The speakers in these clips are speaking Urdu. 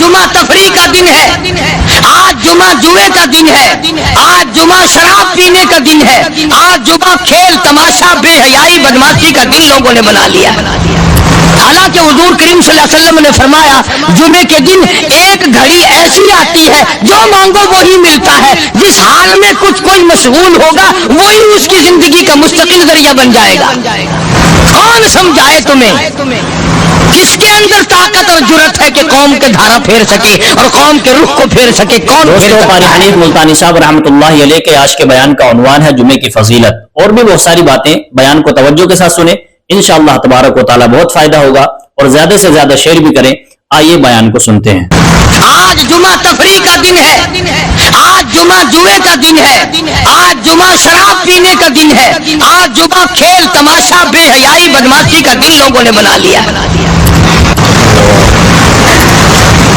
جمعہ تفریح کا دن ہے، آج جمعہ جوئے کا دن ہے، آج جمعہ شراب پینے کا دن ہے، آج جمعہ کھیل تماشا بے حیائی بدماشی کا دن لوگوں نے بنا لیا۔ حالانکہ حضور کریم صلی اللہ علیہ وسلم نے فرمایا جمعے کے دن ایک گھڑی ایسی آتی ہے جو مانگو وہی ملتا ہے، جس حال میں کوئی مشغول ہوگا وہی اس کی زندگی کا مستقل ذریعہ بن جائے گا۔ کون سمجھائے تمہیں؟ کس کے اندر طاقت اور جرت ہے کہ قوم کے دھارا پھیر سکے اور قوم کے رخ کو پھیر سکے؟ کون؟ دوستو، قاری حنیف ملتانی صاحب رحمۃ اللہ علیہ کے آج کے بیان کا عنوان ہے جمعے کی فضیلت، اور بھی بہت ساری باتیں، بیان کو توجہ کے ساتھ سنیں، انشاءاللہ تبارک و تعالیٰ بہت فائدہ ہوگا، اور زیادہ سے زیادہ شیئر بھی کریں۔ آئیے بیان کو سنتے ہیں۔ آج جمعہ تفریح کا دن ہے، آج جمعہ جوئے کا دن ہے، آج جمعہ شراب پینے کا دن ہے، آج جمعہ کھیل تماشا بے حیائی بدماشی کا دن لوگوں نے بنا لیا۔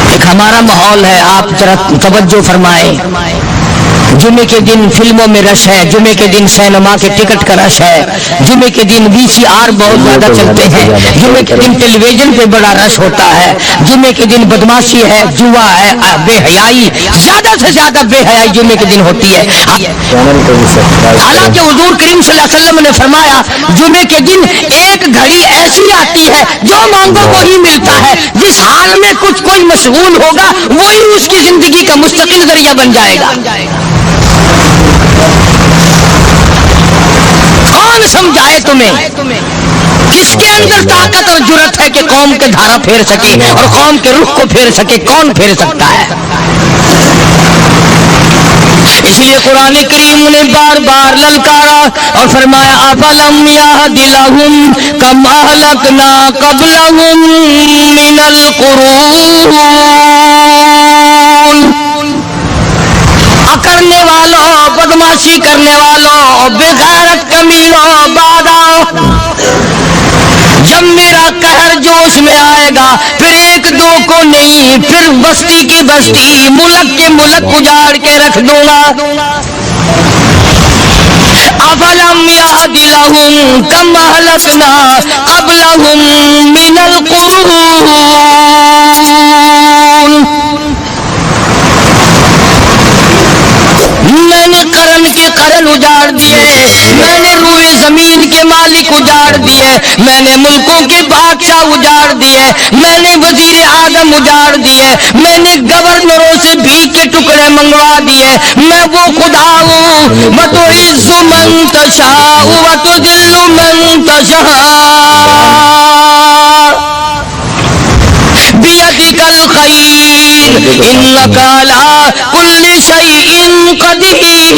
ایک ہمارا ماحول ہے، آپ ذرا توجہ فرمائیں۔ جمعے کے دن فلموں میں رش ہے، جمعے کے دن سینما کے ٹکٹ کا رش ہے، جمعے کے دن VCR بہت زیادہ چلتے ہیں، جمعے کے دن ٹیلی ویژن پہ بڑا رش ہوتا ہے، جمعے کے دن بدماشی ہے، جوا ہے، بے حیائی، زیادہ سے زیادہ بے حیائی جمعے کے دن ہوتی ہے۔ حالانکہ حضور کریم صلی اللہ علیہ وسلم نے فرمایا جمعے کے دن ایک گھڑی ایسی آتی ہے جو مانگو وہی ملتا ہے، جس حال میں کوئی مشغول ہوگا وہی اس کی زندگی کا مستقل ذریعہ بن جائے گا۔ کون سمجھائے تمہیں؟ کس کے اندر طاقت اور جرت ہے کہ قوم کے دھارا پھیر سکے اور قوم کے رخ کو پھیر سکے؟ کون پھیر سکتا ہے؟ اس لیے قرآن کریم نے بار بار للکارا اور فرمایا افلم یہد لہم کم اہلکنا قبلہم من القرون، کرنے والوں، بدماشی کرنے والوں، بغیرت کمینوں، بعد آؤ، جب میرا قہر جوش میں آئے گا پھر ایک دو کو نہیں، پھر بستی کی بستی، ملک کے ملک اجاڑ کے رکھ دوں گا۔ افلم یہد لہم کم اہلکنا قبلہم من القرون، میں نے قرن کے قرن اجاڑ دیے، میں نے روئے زمین کے مالک اجاڑ دیے، میں نے ملکوں کے بادشاہ اجاڑ دیے، میں نے وزیر اعظم اجاڑ دیے، میں نے گورنروں سے بھیک کے ٹکڑے منگوا دیے۔ میں وہ خدا ہوں وتعز من تشاء وتذل من تشاء بیدک الخیر انک علی کل شیء قدیر۔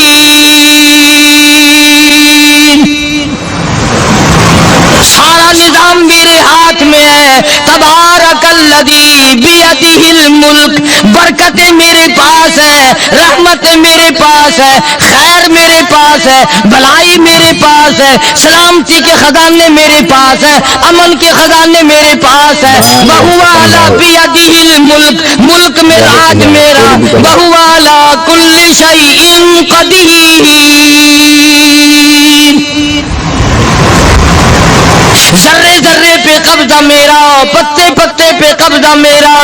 سارا نظام میرے ہاتھ میں ہے، تبارک الذی بیدہ الملک، برکتیں میرے پاس ہے، رحمتیں میرے پاس ہے، خیر میرے پاس ہے، بھلائی میرے پاس ہے، سلامتی کے خزانے میرے پاس ہے، امن کے خزانے میرے پاس ہے۔ وہو علی بیدہ الملک، ملک میں راج میرا، وہو علی کل شیء قدیر۔ ذرے ذرے پہ قبضہ میرا، پتے پتے پہ قبضہ میرا،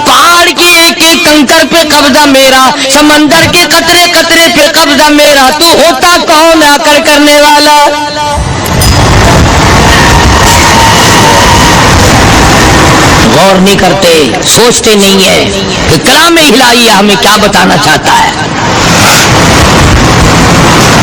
پہاڑ کی ایک ایک کنکر پہ قبضہ میرا، سمندر کے قطرے قطرے پہ قبضہ میرا۔ تو ہوتا کون آ کر کرنے والا؟ غور نہیں کرتے، سوچتے نہیں ہے کہ کلام الہی ہمیں کیا بتانا چاہتا ہے۔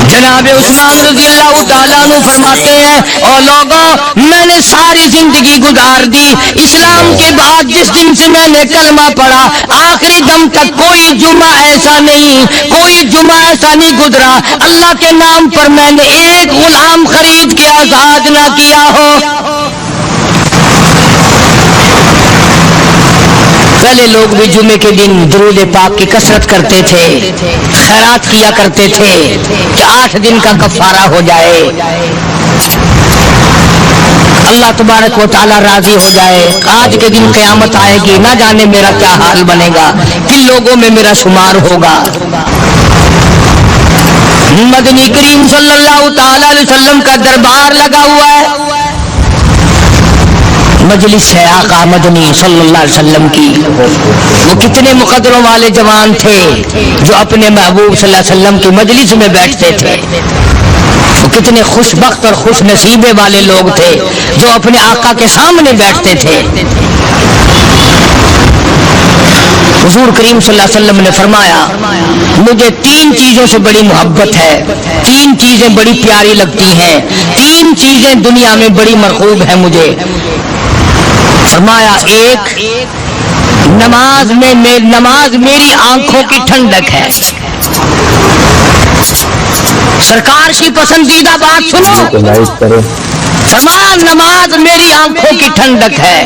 جناب عثمان رضی اللہ تعالیٰ عنہ فرماتے ہیں اور لوگوں، میں نے ساری زندگی گزار دی، اسلام کے بعد جس دن سے میں نے کلمہ پڑھا آخری دم تک کوئی جمعہ ایسا نہیں، کوئی جمعہ ایسا نہیں گزرا اللہ کے نام پر میں نے ایک غلام خرید کے آزاد نہ کیا ہو۔ پہلے لوگ بھی جمعے کے دن درود پاک کی کثرت کرتے تھے، خیرات کیا کرتے تھے کہ 8 دن کا کفارہ ہو جائے، اللہ تبارک و تعالیٰ راضی ہو جائے۔ آج کے دن قیامت آئے گی، نہ جانے میرا کیا حال بنے گا، کن لوگوں میں میرا شمار ہوگا۔ مدنی کریم صلی اللہ تعالی علیہ وسلم کا دربار لگا ہوا ہے، مجلس ہے آقا مدنی صلی اللہ علیہ وسلم کی. وہ کتنے مقدروں والے جوان تھے جو اپنے محبوب صلی اللہ علیہ وسلم کی مجلس میں بیٹھتے تھے. وہ کتنے خوش بخت اور خوش نصیبے والے لوگ تھے جو اپنے آقا کے سامنے بیٹھتے تھے. حضور کریم صلی اللہ علیہ وسلم نے فرمایا مجھے 3 چیزوں سے بڑی محبت ہے, 3 چیزیں بڑی پیاری لگتی ہیں, 3 چیزیں دنیا میں بڑی مرغوب ہیں مجھے. فرمایا ایک نماز میری آنکھوں کی ٹھنڈک ہے. سرکار کی پسندیدہ بات سنو, فرمایا نماز میری آنکھوں کی ٹھنڈک ہے.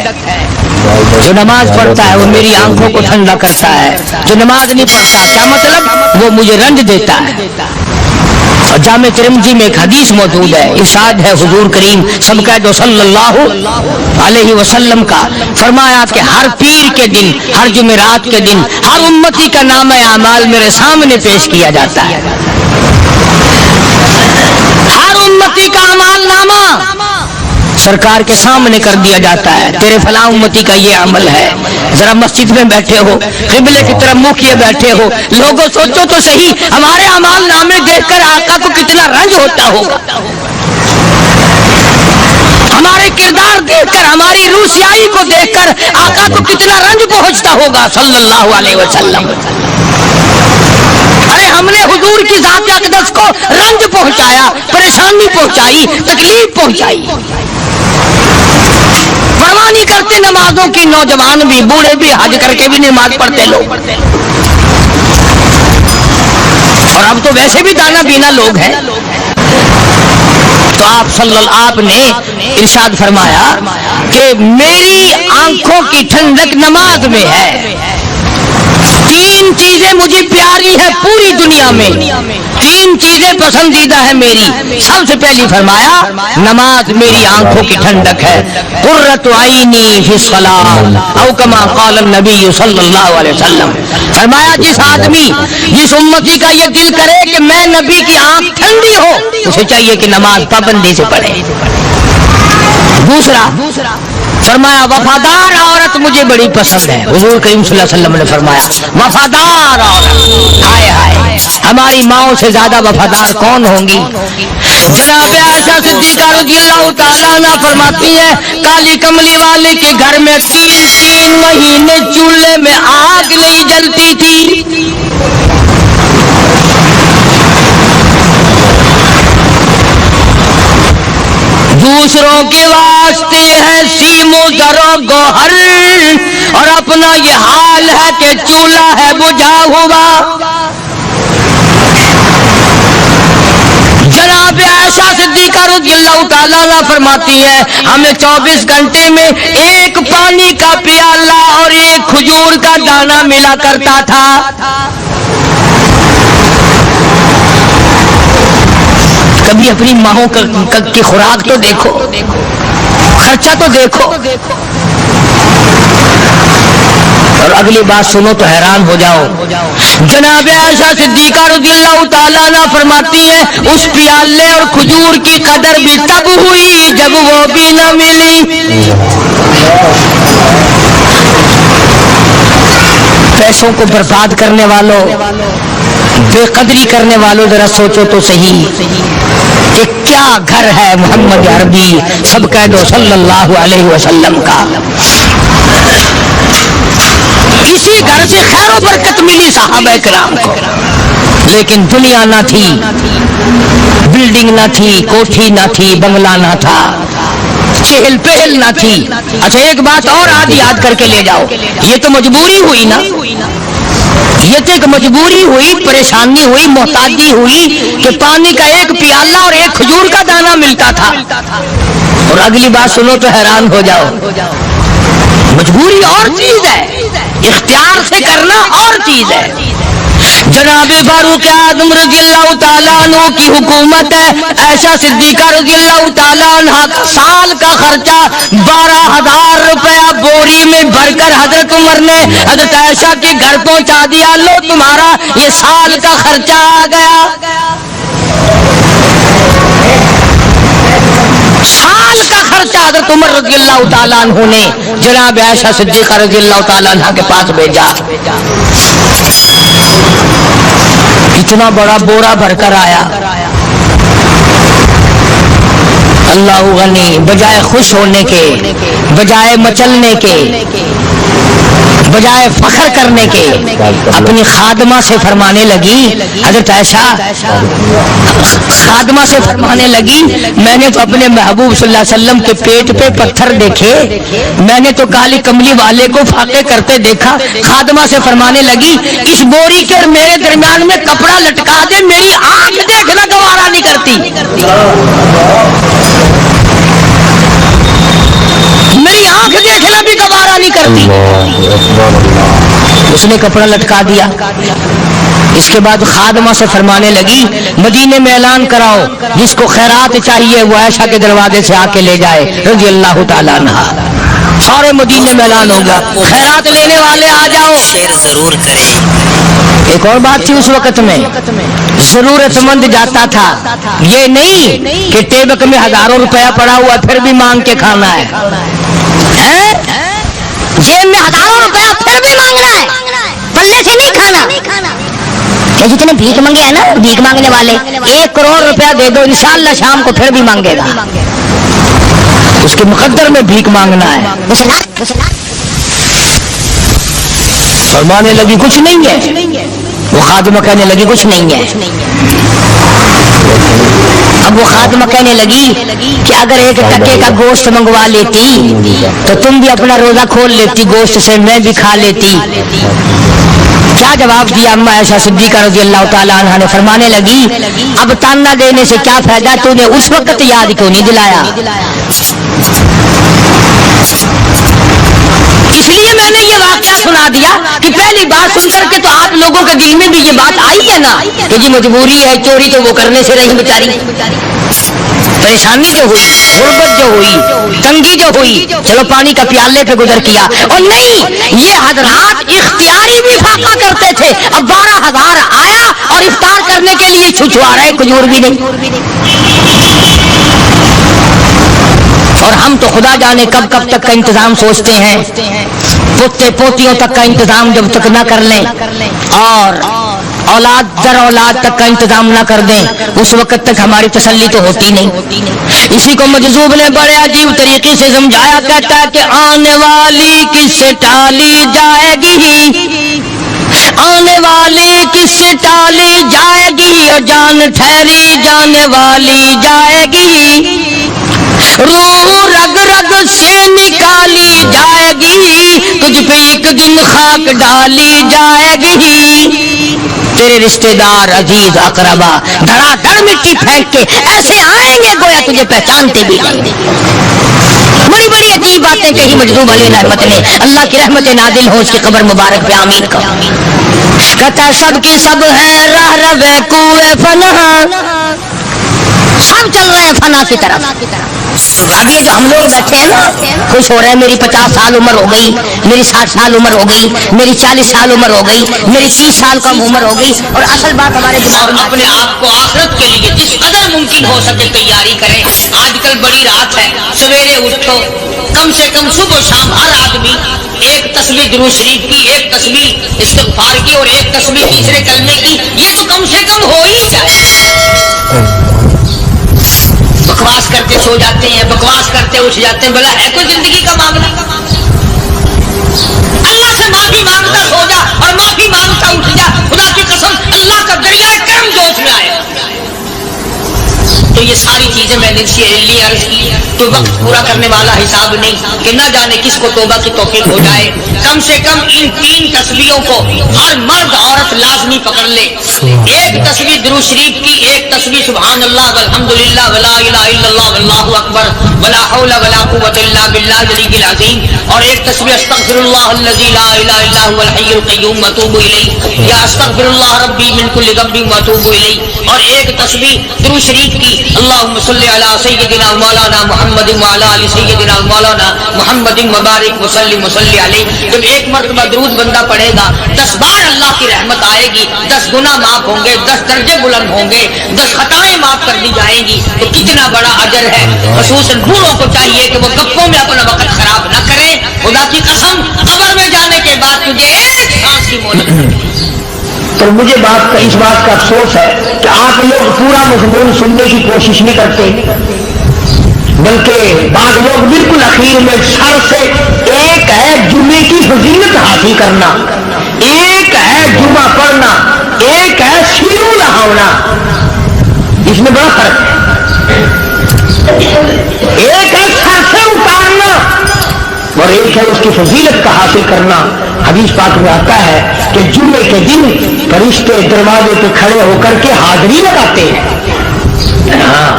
جو نماز پڑھتا ہے وہ میری آنکھوں کو ٹھنڈا کرتا ہے, جو نماز نہیں پڑھتا کیا مطلب وہ مجھے رنج دیتا ہے. اور جامع ترمذی میں ایک حدیث موجود ہے, ارشاد ہے حضور کریم سب کہہ دو صلی اللہ علیہ وسلم کا, فرمایا کہ ہر پیر کے دن, ہر جمعرات کے دن ہر امتی کا نامہ اعمال میرے سامنے پیش کیا جاتا ہے. ہر امتی کا اعمال نامہ سرکار کے سامنے کر دیا جاتا ہے. تیرے فلاں امتی کا یہ عمل ہے. ذرا مسجد میں بیٹھے ہو, قبلے کی طرف منہ کیے بیٹھے ہو, لوگوں سوچو تو صحیح ہمارے اعمال نامے دیکھ کر آقا کو کتنا رنج ہوتا ہوگا. ہمارے کردار دیکھ کر, ہماری روسیائی کو دیکھ کر آقا کو کتنا رنج پہنچتا ہوگا صلی اللہ علیہ وسلم. ارے ہم نے حضور کی ذات اقدس کو رنج پہنچایا, پریشانی پہنچائی, تکلیف پہنچائی. پرواہ نہیں کرتے نمازوں کی, نوجوان بھی بوڑھے بھی حج کر کے بھی نماز پڑھتے لوگ. اور اب تو ویسے بھی دانا بینا لوگ ہیں. تو آپ نے ارشاد فرمایا کہ میری آنکھوں کی ٹھنڈک نماز میں ہے. 3 چیزیں مجھے پیاری ہے پوری دنیا میں, 3 چیزیں پسندیدہ ہے میری. سب سے پہلی فرمایا نماز میری آنکھوں کی ٹھنڈک ہے. قرۃ عینی فی الصلاۃ او کما قال النبی صلی اللہ علیہ وسلم. فرمایا جس آدمی, جس امتی کا یہ دل کرے کہ میں نبی کی آنکھ ٹھنڈی ہو, اسے چاہیے کہ نماز پابندی سے پڑھے. دوسرا فرمایا وفادار عورت مجھے بڑی پسند ہے. حضور کریم صلی اللہ علیہ وسلم نے فرمایا وفادار عورت, ہائے ہائے ہماری ماؤں سے زیادہ وفادار کون ہوں گی. جناب عائشہ صدیقہ رضی اللہ تعالیٰ عنہ فرماتی ہے کالی کملی والے کے گھر میں 3 مہینے چولہے میں آگ نہیں جلتی تھی. دوسروں کے واسطے ہے سیم و زر و گوہر, اور اپنا یہ حال ہے کہ چولہا ہے بجھا ہوا. جناب عائشہ صدیقہ رضی اللہ تعالیٰ عنہ فرماتی ہے ہمیں 24 گھنٹے میں ایک پانی کا پیالہ اور ایک کھجور کا دانہ ملا کرتا تھا. کبھی اپنی ماہوں کی خوراک تو دیکھو, خرچہ تو دیکھو. اور اگلی بات سنو تو حیران ہو جاؤ. جناب عائشہ صدیقہ رضی اللہ تعالیٰ عنہ فرماتی ہے اس پیالے اور کھجور کی قدر بھی تب ہوئی جب وہ بھی نہ ملی. پیسوں کو برباد کرنے والوں, بے قدری کرنے والوں, ذرا سوچو تو صحیح کہ کیا گھر ہے محمد عربی سب کہہ دو صلی اللہ علیہ وسلم کا. اسی گھر سے خیر و برکت ملی صحابہ کرام کو, لیکن دنیا نہ تھی, بلڈنگ نہ تھی, کوٹھی نہ تھی, بنگلہ نہ تھا, چہل پہل نہ تھی. اچھا ایک بات اور آج یاد کر کے لے جاؤ, یہ تو مجبوری ہوئی نا, یہ تو ایک مجبوری ہوئی, پریشانی ہوئی, محتاجی ہوئی کہ پانی کا ایک پیالہ اور ایک کھجور کا دانہ ملتا تھا. اور اگلی بات سنو تو حیران ہو جاؤ. مجبوری اور چیز ہے, اختیار سے کرنا اور چیز ہے. جناب فاروق اعظم رضی اللہ تعالیٰ عنہ کی حکومت ہے. عائشہ صدیقہ رضی اللہ تعالیٰ عنہ کا سال کا خرچہ 12,000 روپیہ بوری میں بھر کر حضرت عمر نے حضرت عائشہ کے گھر پہنچا دیا. لو تمہارا یہ سال کا خرچہ آ گیا. سال کا خرچہ حضرت عمر رضی اللہ تعالیٰ عنہ نے جناب عائشہ صدیقہ رضی اللہ تعالیٰ عنہ کے پاس بھیجا. اتنا بڑا بورا بھر کر آیا. اللہ غنی، بجائے خوش ہونے کے، بجائے مچلنے کے، بجائے فخر کرنے کے، اپنی خادمہ سے فرمانے لگی، حضرت عائشہ خادمہ سے فرمانے لگی، میں نے تو اپنے محبوب صلی اللہ علیہ وسلم کے پیٹ پہ پتھر دیکھے، میں نے تو کالی کملی والے کو فاقے کرتے دیکھا. خادمہ سے فرمانے لگی، اس بوری کے اور میرے درمیان میں کپڑا لٹکا دے، میری آنکھ دیکھنا گوارا نہیں کرتی، میری آنکھ دیکھنا بھی گوارا نہیں کرتی. اس نے کپڑا لٹکا دیا. اس کے بعد خادمہ سے فرمانے لگی، مدینے میں اعلان کراؤ، جس کو خیرات چاہیے وہ عائشہ کے دروازے سے آ کے لے جائے رضی اللہ تعالیٰ عنہ. سارے مدینے میں اعلان ہوگا، خیرات لینے والے آ جاؤ. شیئر ضرور کریں. ایک اور بات تھی اس وقت میں، ضرورت مند جاتا تھا، یہ نہیں کہ ٹیبک میں ہزاروں روپیہ پڑا ہوا پھر بھی مانگ کے کھانا ہے، جیب میں ہزاروں روپیہ پھر بھی مانگنا ہے، پلے سے نہیں کھانا. یہ جتنے بھیک مانگے ہیں نا، بھیک مانگنے والے، 1 کروڑ روپیہ دے دو انشاءاللہ شام کو پھر بھی مانگے گا. اس کے مقدر میں بھیک مانگنا ہے. فرمانے لگی کچھ نہیں ہے. وہ خادمہ کہنے لگی کچھ نہیں ہے. اب وہ خادمہ کہنے لگی کہ اگر 1 ٹکے کا گوشت منگوا لیتی تو تم بھی اپنا روزہ کھول لیتی، گوشت سے میں بھی کھا لیتی. کیا جواب دیا اما عائشہ صدیقہ رضی اللہ تعالیٰ عنہ نے؟ فرمانے لگی، اب تانا دینے سے کیا فائدہ، تو نے اس وقت یاد کیوں نہیں دلایا؟ اس لیے میں نے یہ واقعہ سنا دیا کہ پہلی بار سن کر کے تو آپ لوگوں کے دل میں بھی یہ بات آئی ہے نا کہ جی مجبوری ہے، چوری تو وہ کرنے سے رہی بیچاری، پریشانی جو ہوئی، غربت جو ہوئی، تنگی جو ہوئی، چلو پانی کا پیالے پہ گزر کیا. اور نہیں، یہ حضرات اختیاری بھی فاقہ کرتے تھے. اب 12,000 آیا اور افطار کرنے کے لیے چھچھوا رہے، کھجور بھی نہیں. اور ہم تو خدا جانے کب کب تک کا انتظام سوچتے ہیں، پوتے پوتیوں تک کا انتظام جب تک نہ کر لیں اور اولاد در اولاد تک کا انتظام نہ کر دیں، اس وقت تک ہماری تسلی تو ہوتی نہیں. اسی کو مجذوب نے بڑے عجیب طریقے سے سمجھایا، کہتا ہے کہ آنے والی کس سے ٹالی جائے گی، آنے والی کس سے ٹالی جائے گی، اور جان ٹھہری جانے والی جائے گی، روح رگ رگ سے نکالی جائے گی، تجھ پہ ایک دن خاک ڈالی جائے گی. تیرے رشتہ دار عزیز اقربا دھڑا دھڑ مٹی پھینک کے ایسے آئیں گے گویا تجھے پہچانتے بھی نہیں. بڑی بڑی عجیب باتیں کہی مجذوب علیہ رحمت نے. اللہ کی رحمت نازل ہو اس کی قبر مبارک پہ آمین کا. کہتا سب کی سب ہے راہ روے کوئے فنا، سب چل رہے ہیں فنا کی طرف. اب یہ جو ہم لوگ بیٹھے ہیں نا، خوش ہو رہے ہیں، میری 50 سال عمر ہو گئی، میری 60 سال عمر ہو گئی، میری 40 سال عمر ہو گئی، میری 30 سال کم عمر ہو گئی. اور اصل بات ہمارے دماغ میں اپنے آپ کو آخرت کے لیے جس قدر ممکن ہو سکے تیاری کریں. آج کل بڑی رات ہے، سویرے اٹھو، کم سے کم صبح شام ہر آدمی 1 تسبیح درود شریف کی، 1 تسبیح استغفار کی اور 1 تسبیح تیسرے کلمے کی، یہ تو کم سے کم ہو ہی جائے. بکواس کرتے سو جاتے ہیں، بکواس کرتے اٹھ جاتے ہیں، بلا ہے کوئی زندگی کا معاملہ؟ اللہ سے معافی مانگتا سو جا اور معافی مانگتا اٹھ جا. خدا کی قسم اللہ کا دریائے کرم جوش میں آئے. تو یہ ساری چیزیں میں نے لیے عرض کی، تو وقت پورا کرنے والا حساب نہیں کہ نہ جانے کس کو توبہ کی توفیق ہو جائے. کم سے کم ان 3 تسبیحوں کو ہر مرد عورت لازمی پکڑ لے. 1 تسبیح درود شریف کی، 1 تسبیح سبحان اللہ والحمدللہ ولا الہ الا اللہ واللہ اکبر ولا حول ولا قوت الا باللہ العلی العظیم، اور 1 تسبیح استغفر اللہ الذی لا الہ الا هو الحی القیوم واتوب الیہ، یا استغفر اللہ ربی من کل ذنب واتوب الیہ، اور 1 تسبیح درود شریف کی اللہم صلی علی سیدنا مولانا محمد وعلی آل سیدنا مولانا محمد مبارک وسلم وصلی علیہ. جب 1 مرتبہ درود بندہ پڑھے گا 10 بار اللہ کی رحمت آئے گی، 10 گناہ معاف ہوں گے، 10 درجے بلند ہوں گے، 10 خطائیں معاف کر دی جائیں گی، تو کتنا بڑا اجر ہے۔ خصوصاً بوڑھوں کو چاہیے کہ وہ گپوں میں اپنا وقت خراب نہ کریں۔ خدا کی قسم قبر میں جانے کے بعد تجھے ایک سانس کی مہلت ملے گی۔ پر مجھے اس بات کا افسوس ہے کہ آپ لوگ پورا مضمون سننے کی کوشش نہیں کرتے، بلکہ بعض لوگ بالکل اخیر میں سر سے، ایک ہے جمعے کی فضیلت حاصل کرنا، ایک ہے جمعہ پڑھنا، ایک ہے سیرو لہاؤنا، اس میں بڑا فرق ہے۔ ایک ہے سر سے اتارنا اور ایک ہے اس کی فضیلت کا حاصل کرنا۔ حدیث پاک میں آتا ہے کہ جمعے کے دن فرشتے دروازے پہ کھڑے ہو کر کے حاضری لگاتے ہیں۔ ہاں،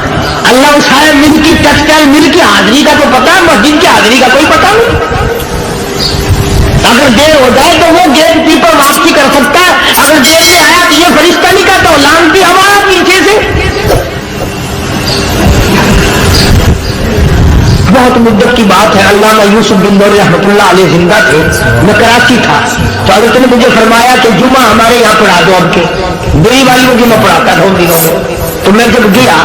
اللہ صاحب مل کی ٹیکسٹائل مل کی حاضری کا تو پتا ہے، مسجد کی حاضری کا کوئی پتا نہیں۔ اگر دیر ہو جائے تو وہ گیٹ کیپر واپسی کر سکتا ہے، اگر دیر سے آیا تو یہ فرشتہ نہیں کہتا، لانتی ہمارا پیچھے سے۔ بہت مدت کی بات ہے، علامہ یوسف بن نوری رحمۃ اللہ علیہ زندہ تھے، میں کراچی تھا، تو حضرت نے مجھے فرمایا کہ جمعہ ہمارے یہاں پڑھا دو اب کے، میری والی مجھے میں پڑھاتا تھا ان دنوں میں۔ تو میں جب گیا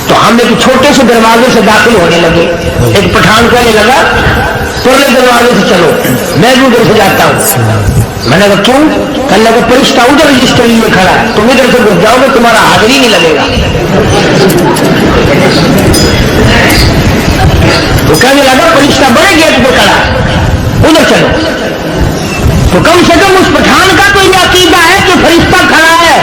تو ہم ایک چھوٹے سے دروازے سے داخل ہونے لگے، ایک پٹھان کہنے لگا پرلے دروازے سے چلو، میں بھی ادھر سے جاتا ہوں۔ میں نے کہا کیوں؟ کہنے لگا فرشتہ ادھر رجسٹر لیے کھڑا ہے، تم ادھر سے گھس جاؤ گے تمہارا حاضری نہیں لگے گا۔ تو کہنے لگا فرشتہ بڑے گیٹ پہ کھڑا ہے، ادھر چلو۔ تو کم سے کم اس پٹھان کا تو یہ عقیدہ ہے کہ فرشتہ کھڑا ہے،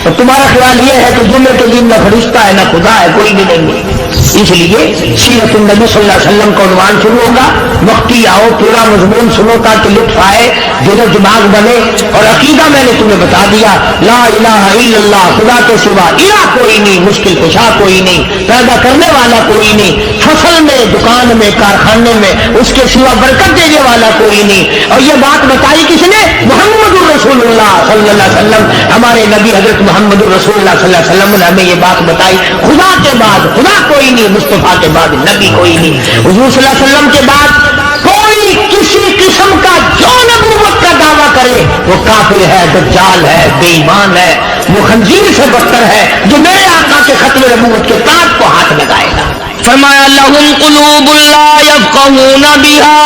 تو تمہارا خیال یہ ہے کہ جمعے کے دن نہ فرشتہ ہے نہ خدا ہے، کوئی بھی نہیں ہے۔ اس لیے سیرت النبی صلی اللہ علیہ وسلم کا عنوان شروع ہوگا، وقتی آؤ پورا مضمون سنو تاکہ لطف آئے، دل و دماغ بنے۔ اور عقیدہ میں نے تمہیں بتا دیا، لا الہ الا اللہ، خدا کے سوا الہ کوئی نہیں، مشکل کشا کوئی نہیں، پیدا کرنے والا کوئی نہیں، فصل میں، دکان میں، کارخانے میں اس کے سوا برکت دینے والا کوئی نہیں۔ اور یہ بات بتائی کس نے؟ محمد الرسول اللہ صلی اللہ علیہ وسلم، ہمارے نبی حضرت محمد الرسول اللہ صلی اللہ علیہ وسلم نے ہمیں یہ بات بتائی، خدا کے بعد خدا کوئی نہیں، مصطفیٰ کے بعد نبی کوئی نہیں، حضور صلی اللہ علیہ وسلم کے بعد کوئی کسی قسم کا جو نبوت کا دعویٰ کرے وہ کافر ہے، دجال ہے، بے ایمان ہے، وہ خنزیر سے بدتر ہے جو میرے آقا کے ختم نبوت کے تاج کو ہاتھ لگائے گا۔ فرمایا لہم قلوب لا یفقہون بہا،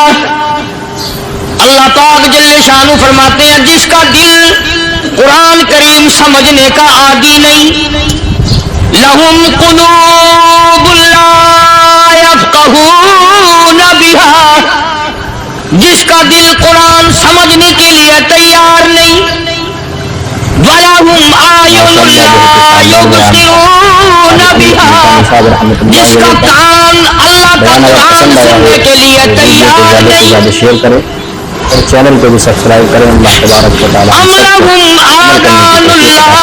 اللہ پاک جل شانہ فرماتے ہیں جس کا دل قرآن کریم سمجھنے کا عادی نہیں، لہم قلوب لا یفقہون بہا، جس کا دل قرآن سمجھنے کے لیے تیار نہیں، وَلَهُمْ أَعْيُنٌ لَا يُبْصِرُونَ بِهَا، جس کا کان اللہ کا قرآن سننے کے لیے تیار نہیں، شیئر کریں اور چینل کو بھی سبسکرائب کریں۔ اللہ تبارک و تعالیٰ أَمْ لَهُمْ آذَانٌ لَا